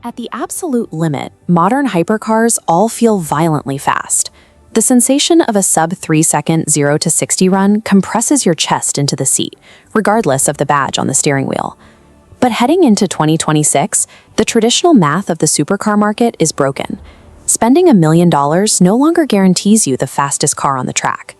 At the absolute limit, modern hypercars all feel violently fast. The sensation of a sub-3-second 0 to 60 run compresses your chest into the seat, regardless of the badge on the steering wheel. But heading into 2026, the traditional math of the supercar market is broken. Spending $1 million no longer guarantees you the fastest car on the track.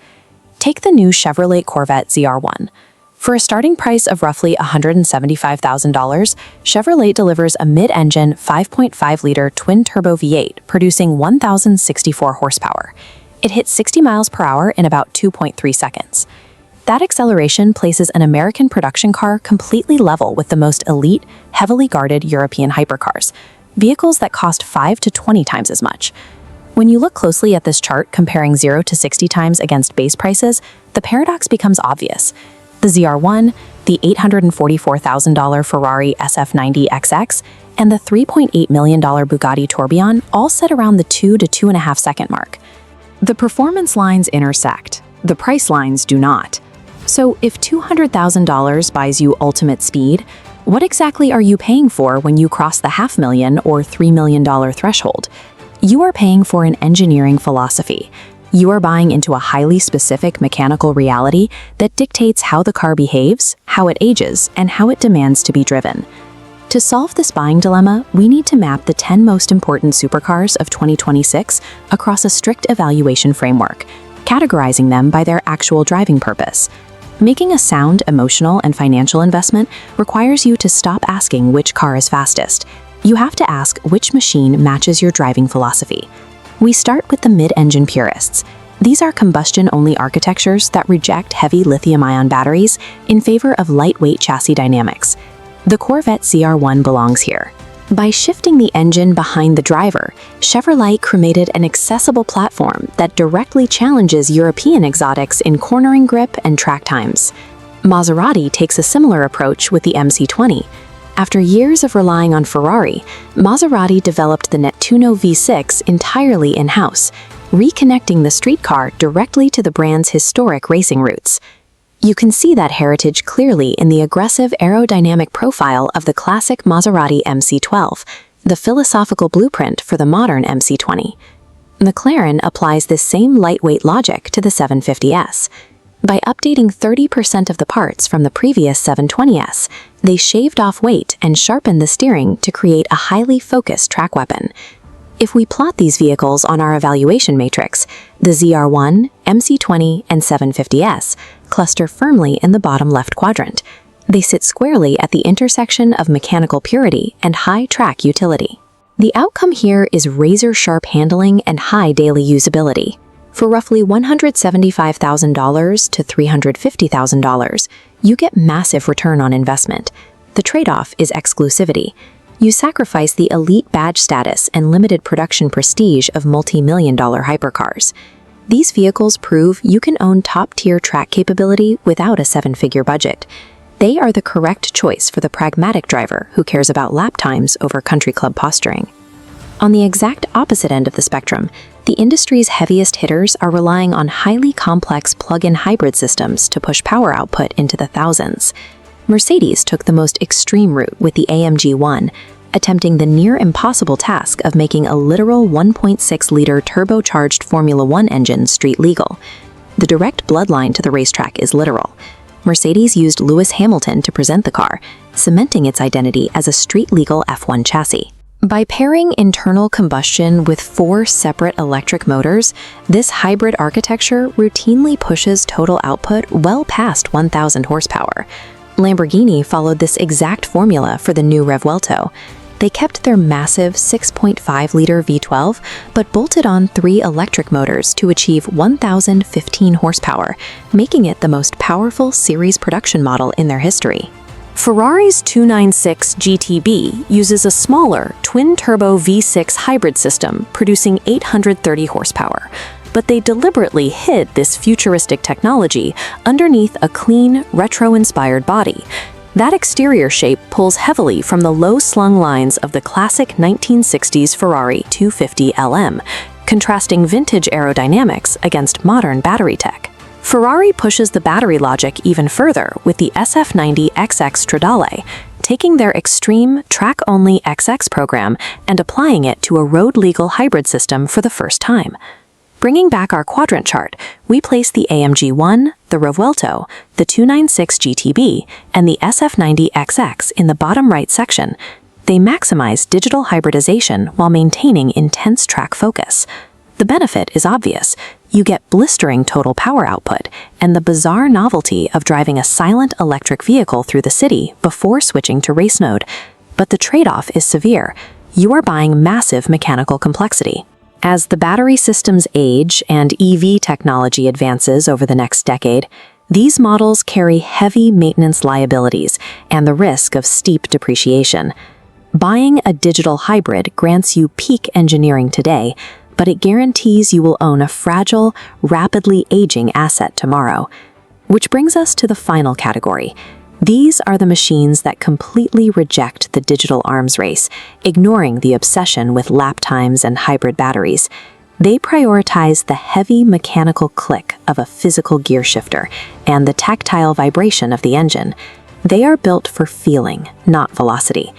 Take the new Chevrolet Corvette ZR1. For a starting price of roughly $175,000, Chevrolet delivers a mid-engine 5.5-liter twin-turbo V8 producing 1,064 horsepower. It hits 60 miles per hour in about 2.3 seconds. That acceleration places an American production car completely level with the most elite, heavily guarded European hypercars, vehicles that cost 5 to 20 times as much. When you look closely at this chart comparing 0 to 60 times against base prices, the paradox becomes obvious. The ZR1, the $844,000 Ferrari SF90XX, and the $3.8 million Bugatti Tourbillon all sit around the 2 to 2.5 second mark. The performance lines intersect, the price lines do not. So if $200,000 buys you ultimate speed, what exactly are you paying for when you cross the $500,000 or $3 million threshold? You are paying for an engineering philosophy. You are buying into a highly specific mechanical reality that dictates how the car behaves, how it ages, and how it demands to be driven. To solve this buying dilemma, we need to map the 10 most important supercars of 2026 across a strict evaluation framework, categorizing them by their actual driving purpose. Making a sound emotional and financial investment requires you to stop asking which car is fastest. You have to ask which machine matches your driving philosophy. We start with the mid-engine purists. These are combustion-only architectures that reject heavy lithium-ion batteries in favor of lightweight chassis dynamics. The Corvette ZR1 belongs here. By shifting the engine behind the driver, Chevrolet created an accessible platform that directly challenges European exotics in cornering grip and track times. Maserati takes a similar approach with the MC20. After years of relying on Ferrari, Maserati developed the Nettuno V6 entirely in-house, reconnecting the street car directly to the brand's historic racing roots. You can see that heritage clearly in the aggressive aerodynamic profile of the classic Maserati MC12, the philosophical blueprint for the modern MC20. McLaren applies this same lightweight logic to the 750S. By updating 30% of the parts from the previous 720S, they shaved off weight and sharpened the steering to create a highly focused track weapon. If we plot these vehicles on our evaluation matrix, the ZR1, MC20, and 750S cluster firmly in the bottom left quadrant. They sit squarely at the intersection of mechanical purity and high track utility. The outcome here is razor-sharp handling and high daily usability. For roughly $175,000 to $350,000, you get massive return on investment. The trade-off is exclusivity. You sacrifice the elite badge status and limited production prestige of multi-million-dollar hypercars. These vehicles prove you can own top-tier track capability without a seven-figure budget. They are the correct choice for the pragmatic driver who cares about lap times over country club posturing. On the exact opposite end of the spectrum, the industry's heaviest hitters are relying on highly complex plug-in hybrid systems to push power output into the thousands. Mercedes took the most extreme route with the AMG 1, attempting the near-impossible task of making a literal 1.6-liter turbocharged Formula One engine street legal. The direct bloodline to the racetrack is literal. Mercedes used Lewis Hamilton to present the car, cementing its identity as a street-legal F1 chassis. By pairing internal combustion with 4 separate electric motors, this hybrid architecture routinely pushes total output well past 1,000 horsepower. Lamborghini followed this exact formula for the new Revuelto. They kept their massive 6.5-liter V12, but bolted on 3 electric motors to achieve 1,015 horsepower, making it the most powerful series production model in their history. Ferrari's 296 GTB uses a smaller twin-turbo V6 hybrid system producing 830 horsepower, but they deliberately hid this futuristic technology underneath a clean, retro-inspired body. That exterior shape pulls heavily from the low-slung lines of the classic 1960s Ferrari 250 LM, contrasting vintage aerodynamics against modern battery tech. Ferrari pushes the battery logic even further with the SF90XX Stradale, taking their extreme track-only XX program and applying it to a road-legal hybrid system for the first time. Bringing back our quadrant chart, we place the AMG 1, the Revuelto, the 296 GTB, and the SF90XX in the bottom right section. They maximize digital hybridization while maintaining intense track focus. The benefit is obvious. You get blistering total power output and the bizarre novelty of driving a silent electric vehicle through the city before switching to race mode. But the trade-off is severe. You are buying massive mechanical complexity. As the battery systems age and EV technology advances over the next decade, these models carry heavy maintenance liabilities and the risk of steep depreciation. Buying a digital hybrid grants you peak engineering today, but it guarantees you will own a fragile, rapidly aging asset tomorrow. Which brings us to the final category. These are the machines that completely reject the digital arms race, ignoring the obsession with lap times and hybrid batteries. They prioritize the heavy mechanical click of a physical gear shifter and the tactile vibration of the engine. They are built for feeling, not velocity.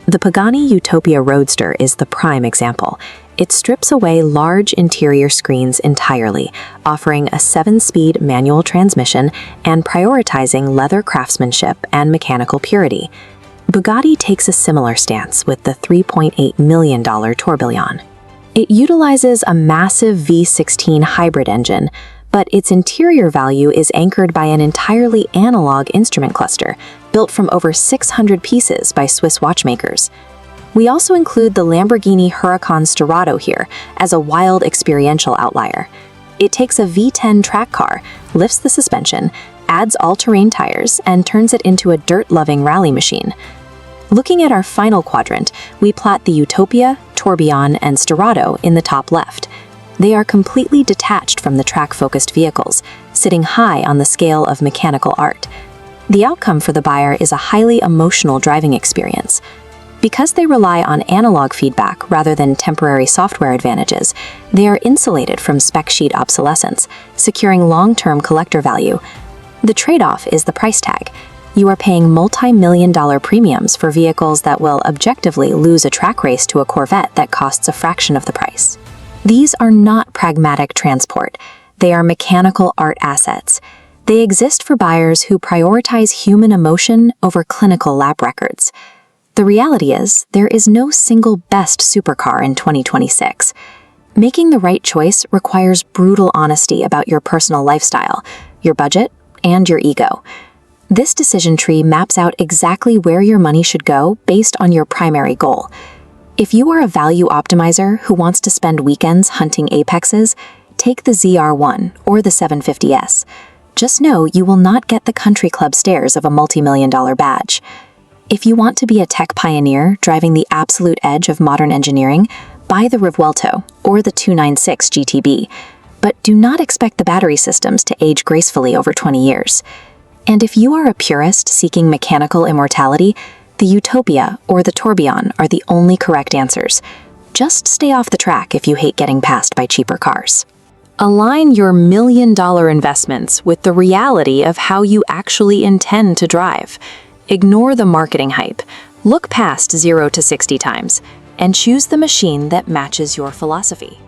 The Pagani Utopia Roadster is the prime example. It strips away large interior screens entirely, offering a 7-speed manual transmission and prioritizing leather craftsmanship and mechanical purity. Bugatti takes a similar stance with the $3.8 million Tourbillon. It utilizes a massive V16 hybrid engine, but its interior value is anchored by an entirely analog instrument cluster, built from over 600 pieces by Swiss watchmakers. We also include the Lamborghini Huracan Sterrato here as a wild experiential outlier. It takes a V10 track car, lifts the suspension, adds all-terrain tires, and turns it into a dirt-loving rally machine. Looking at our final quadrant, we plot the Utopia, Tourbillon, and Sterrato in the top left. They are completely detached from the track-focused vehicles, sitting high on the scale of mechanical art. The outcome for the buyer is a highly emotional driving experience. Because they rely on analog feedback rather than temporary software advantages, they are insulated from spec sheet obsolescence, securing long-term collector value. The trade-off is the price tag. You are paying multi-million-dollar premiums for vehicles that will objectively lose a track race to a Corvette that costs a fraction of the price. These are not pragmatic transport. They are mechanical art assets. They exist for buyers who prioritize human emotion over clinical lap records. The reality is, there is no single best supercar in 2026. Making the right choice requires brutal honesty about your personal lifestyle, your budget, and your ego. This decision tree maps out exactly where your money should go based on your primary goal. If you are a value optimizer who wants to spend weekends hunting apexes, take the ZR1 or the 750S. Just know you will not get the country club stares of a multi-million-dollar badge. If you want to be a tech pioneer driving the absolute edge of modern engineering, buy the Revuelto or the 296 GTB, but do not expect the battery systems to age gracefully over 20 years. And if you are a purist seeking mechanical immortality, the Utopia or the Tourbillon are the only correct answers. Just stay off the track if you hate getting passed by cheaper cars. Align your million-dollar investments with the reality of how you actually intend to drive. Ignore the marketing hype, look past 0 to 60 times, and choose the machine that matches your philosophy.